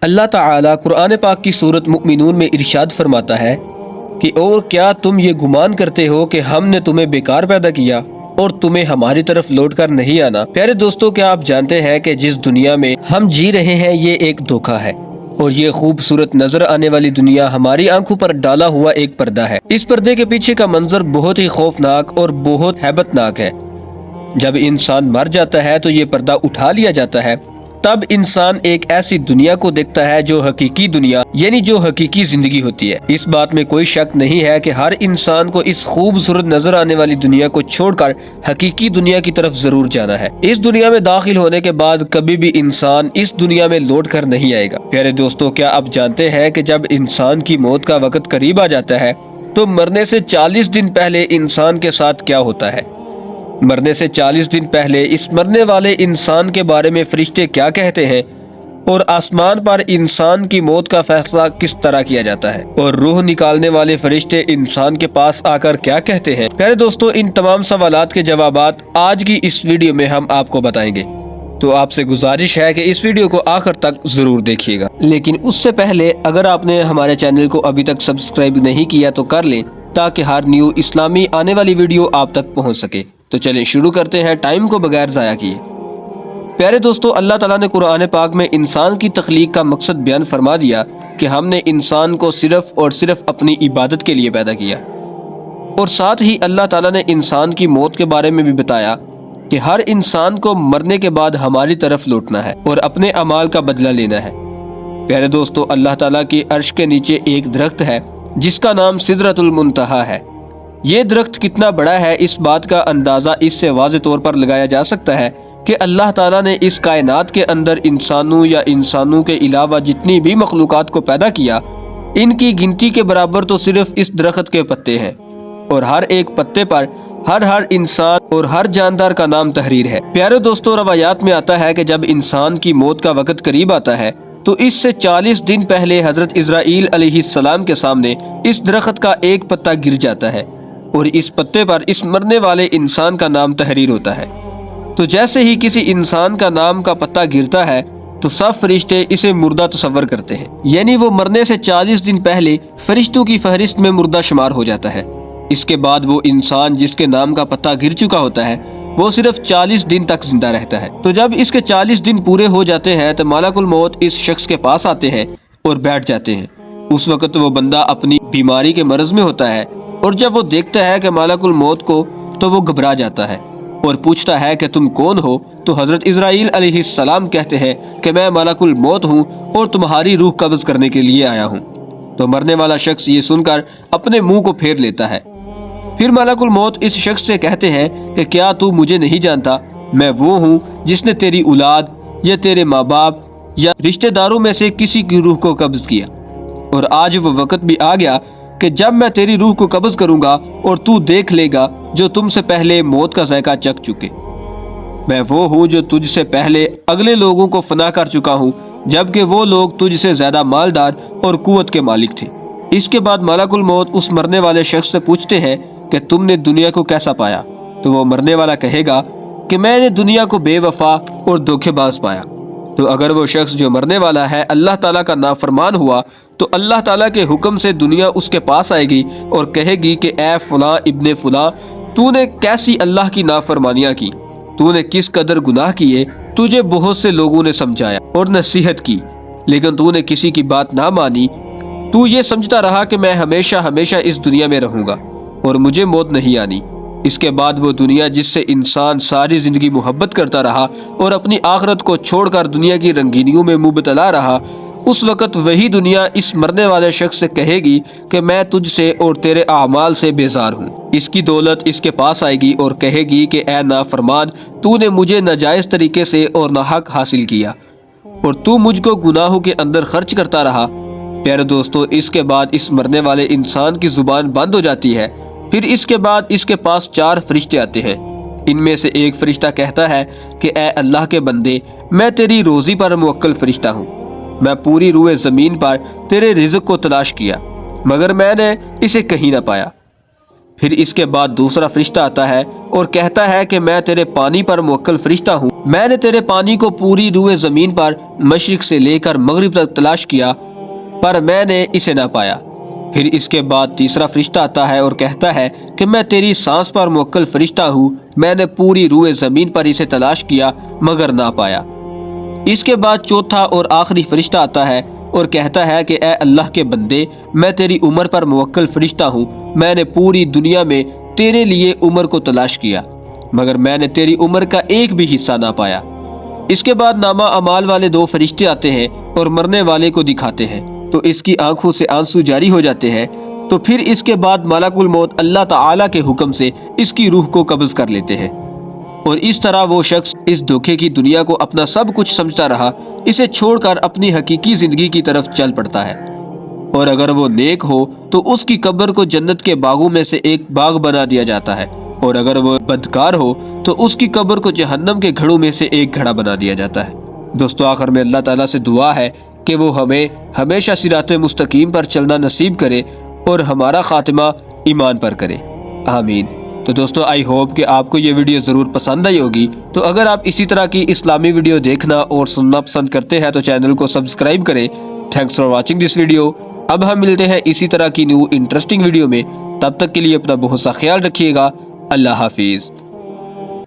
اللہ تعالیٰ قرآن پاک کی سورۃ مؤمنون میں ارشاد فرماتا ہے کہ اور کیا تم یہ گمان کرتے ہو کہ ہم نے تمہیں بیکار پیدا کیا اور تمہیں ہماری طرف لوٹ کر نہیں آنا۔ پیارے دوستو، کیا آپ جانتے ہیں کہ جس دنیا میں ہم جی رہے ہیں یہ ایک دھوکہ ہے، اور یہ خوبصورت نظر آنے والی دنیا ہماری آنکھوں پر ڈالا ہوا ایک پردہ ہے۔ اس پردے کے پیچھے کا منظر بہت ہی خوفناک اور بہت ہیبت ناک ہے۔ جب انسان مر جاتا ہے تو یہ پردہ اٹھا لیا جاتا ہے، تب انسان ایک ایسی دنیا کو دیکھتا ہے جو حقیقی دنیا یعنی جو حقیقی زندگی ہوتی ہے۔ اس بات میں کوئی شک نہیں ہے کہ ہر انسان کو اس خوبصورت نظر آنے والی دنیا کو چھوڑ کر حقیقی دنیا کی طرف ضرور جانا ہے۔ اس دنیا میں داخل ہونے کے بعد کبھی بھی انسان اس دنیا میں لوٹ کر نہیں آئے گا۔ پیارے دوستو، کیا آپ جانتے ہیں کہ جب انسان کی موت کا وقت قریب آ جاتا ہے تو مرنے سے 40 دن پہلے انسان کے ساتھ کیا ہوتا ہے؟ مرنے سے 40 دن پہلے اس مرنے والے انسان کے بارے میں فرشتے کیا کہتے ہیں، اور آسمان پر انسان کی موت کا فیصلہ کس طرح کیا جاتا ہے، اور روح نکالنے والے فرشتے انسان کے پاس آ کر کیا کہتے ہیں؟ پیارے دوستو، ان تمام سوالات کے جوابات آج کی اس ویڈیو میں ہم آپ کو بتائیں گے، تو آپ سے گزارش ہے کہ اس ویڈیو کو آخر تک ضرور دیکھیے گا۔ لیکن اس سے پہلے اگر آپ نے ہمارے چینل کو ابھی تک سبسکرائب نہیں کیا تو کر لیں، تاکہ ہر نیو اسلامی آنے والی ویڈیو آپ تک پہنچ سکے۔ تو چلیں شروع کرتے ہیں ٹائم کو بغیر ضائع کیے۔ پیارے دوستو، اللہ تعالیٰ نے قرآن پاک میں انسان کی تخلیق کا مقصد بیان فرما دیا کہ ہم نے انسان کو صرف اور صرف اپنی عبادت کے لیے پیدا کیا، اور ساتھ ہی اللہ تعالیٰ نے انسان کی موت کے بارے میں بھی بتایا کہ ہر انسان کو مرنے کے بعد ہماری طرف لوٹنا ہے اور اپنے اعمال کا بدلہ لینا ہے۔ پیارے دوستو، اللہ تعالیٰ کی عرش کے نیچے ایک درخت ہے جس کا نام سدرۃ المنتہا ہے۔ یہ درخت کتنا بڑا ہے، اس بات کا اندازہ اس سے واضح طور پر لگایا جا سکتا ہے کہ اللہ تعالیٰ نے اس کائنات کے اندر انسانوں یا انسانوں کے علاوہ جتنی بھی مخلوقات کو پیدا کیا، ان کی گنتی کے برابر تو صرف اس درخت کے پتے ہیں، اور ہر ایک پتے پر ہر انسان اور ہر جاندار کا نام تحریر ہے۔ پیارے دوستو، روایات میں آتا ہے کہ جب انسان کی موت کا وقت قریب آتا ہے تو اس سے 40 دن پہلے حضرت اسرائیل علیہ السلام کے سامنے اس درخت کا ایک پتا گر جاتا ہے، اور اس پتے پر اس مرنے والے انسان کا نام تحریر ہوتا ہے۔ تو جیسے ہی کسی انسان کا نام کا پتا گرتا ہے تو سب فرشتے اسے مردہ تصور کرتے ہیں، یعنی وہ مرنے سے 40 دن پہلے فرشتوں کی فہرست میں مردہ شمار ہو جاتا ہے۔ اس کے بعد وہ انسان جس کے نام کا پتا گر چکا ہوتا ہے وہ صرف 40 دن تک زندہ رہتا ہے۔ تو جب اس کے 40 دن پورے ہو جاتے ہیں تو ملک الموت اس شخص کے پاس آتے ہیں اور بیٹھ جاتے ہیں۔ اس وقت وہ بندہ اپنی بیماری کے مرض میں ہوتا ہے، اور جب وہ دیکھتا ہے کہ ملک الموت کو تو وہ گھبرا جاتا ہے اور پوچھتا ہے کہ تم کون ہو؟ تو حضرت اسرائیل علیہ السلام کہتے ہیں کہ میں ملک الموت ہوں اور تمہاری روح قبض کرنے کے لیے آیا ہوں۔ تو مرنے والا شخص یہ سن کر اپنے منہ کو پھیر لیتا ہے۔ پھر ملک الموت اس شخص سے کہتے ہیں کہ کیا تو مجھے نہیں جانتا؟ میں وہ ہوں جس نے تیری اولاد یا تیرے ماں باپ یا رشتہ داروں میں سے کسی کی روح کو قبض کیا، اور آج وہ وقت بھی آ گیا کہ جب میں تیری روح کو قبض کروں گا اور تو دیکھ لے گا جو تم سے پہلے موت کا ذائقہ چکھ چکے۔ میں وہ ہوں جو تجھ سے پہلے اگلے لوگوں کو فنا کر چکا ہوں، جبکہ وہ لوگ تجھ سے زیادہ مالدار اور قوت کے مالک تھے۔ اس کے بعد ملک الموت اس مرنے والے شخص سے پوچھتے ہیں کہ تم نے دنیا کو کیسا پایا؟ تو وہ مرنے والا کہے گا کہ میں نے دنیا کو بے وفا اور دھوکے باز پایا۔ تو اگر وہ شخص جو مرنے والا ہے اللہ تعالیٰ کا نافرمان ہوا تو اللہ تعالیٰ کے حکم سے دنیا اس کے پاس آئے گی اور کہے گی کہ اے فلاں ابن فلاں، تو نے کیسی اللہ کی نافرمانیاں کی، تو نے کس قدر گناہ کیے، تجھے بہت سے لوگوں نے سمجھایا اور نصیحت کی لیکن تو نے کسی کی بات نہ مانی۔ تو یہ سمجھتا رہا کہ میں ہمیشہ اس دنیا میں رہوں گا اور مجھے موت نہیں آنی۔ اس کے بعد وہ دنیا جس سے انسان ساری زندگی محبت کرتا رہا اور اپنی آخرت کو چھوڑ کر دنیا کی رنگینیوں میں مبتلا رہا، اس وقت وہی دنیا اس مرنے والے شخص سے کہے گی کہ میں تجھ سے اور تیرے اعمال سے بیزار ہوں۔ اس کی دولت اس کے پاس آئے گی اور کہے گی کہ اے نافرمان، تو نے مجھے ناجائز طریقے سے اور ناحق حاصل کیا اور تو مجھ کو گناہوں کے اندر خرچ کرتا رہا۔ پیارے دوستو، اس کے بعد اس مرنے والے انسان کی زبان بند ہو جاتی ہے۔ پھر اس کے بعد اس کے پاس 4 فرشتے آتے ہیں۔ ان میں سے ایک فرشتہ کہتا ہے کہ اے اللہ کے بندے، میں تیری روزی پر موکل فرشتہ ہوں، میں پوری روئے زمین پر تیرے رزق کو تلاش کیا مگر میں نے اسے کہیں نہ پایا۔ پھر اس کے بعد دوسرا فرشتہ آتا ہے اور کہتا ہے کہ میں تیرے پانی پر موکل فرشتہ ہوں، میں نے تیرے پانی کو پوری روئے زمین پر مشرق سے لے کر مغرب تک تلاش کیا پر میں نے اسے نہ پایا۔ پھر اس کے بعد تیسرا فرشتہ آتا ہے اور کہتا ہے کہ میں تیری سانس پر موکل فرشتہ ہوں، میں نے پوری روئے زمین پر اسے تلاش کیا مگر نہ پایا۔ اس کے بعد چوتھا اور آخری فرشتہ آتا ہے اور کہتا ہے کہ اے اللہ کے بندے، میں تیری عمر پر موکل فرشتہ ہوں، میں نے پوری دنیا میں تیرے لیے عمر کو تلاش کیا مگر میں نے تیری عمر کا ایک بھی حصہ نہ پایا۔ اس کے بعد نامہ اعمال والے دو فرشتے آتے ہیں اور مرنے والے کو دکھاتے ہیں تو اس کی آنکھوں سے آنسو جاری ہو جاتے ہیں، تو پھر اس کے بعد ملک الموت اللہ تعالیٰ کے حکم سے اس کی روح کو قبض کر لیتے ہیں، اور اس طرح وہ شخص اس دھوکے کی دنیا کو اپنا سب کچھ سمجھتا رہا، اسے چھوڑ کر اپنی حقیقی زندگی کی طرف چل پڑتا ہے، اور اگر وہ نیک ہو تو اس کی قبر کو جنت کے باغوں میں سے ایک باغ بنا دیا جاتا ہے، اور اگر وہ بدکار ہو تو اس کی قبر کو جہنم کے گھڑوں میں سے ایک گھڑا بنا دیا جاتا ہے۔ دوستو، آخر میں اللہ تعالیٰ سے دعا ہے کہ وہ ہمیں ہمیشہ صراط مستقیم پر چلنا نصیب کرے اور ہمارا خاتمہ ایمان پر کرے، آمین۔ تو دوستو، آئی ہوپ کہ آپ کو یہ ویڈیو ضرور پسند آئی ہوگی، تو اگر آپ اسی طرح کی اسلامی ویڈیو دیکھنا اور سننا پسند کرتے ہیں تو چینل کو سبسکرائب کریں۔ Thanks for watching this video. اب ہم ملتے ہیں اسی طرح کی نیو انٹرسٹنگ ویڈیو میں، تب تک کے لیے اپنا بہت سا خیال رکھیے گا۔ اللہ حافظ۔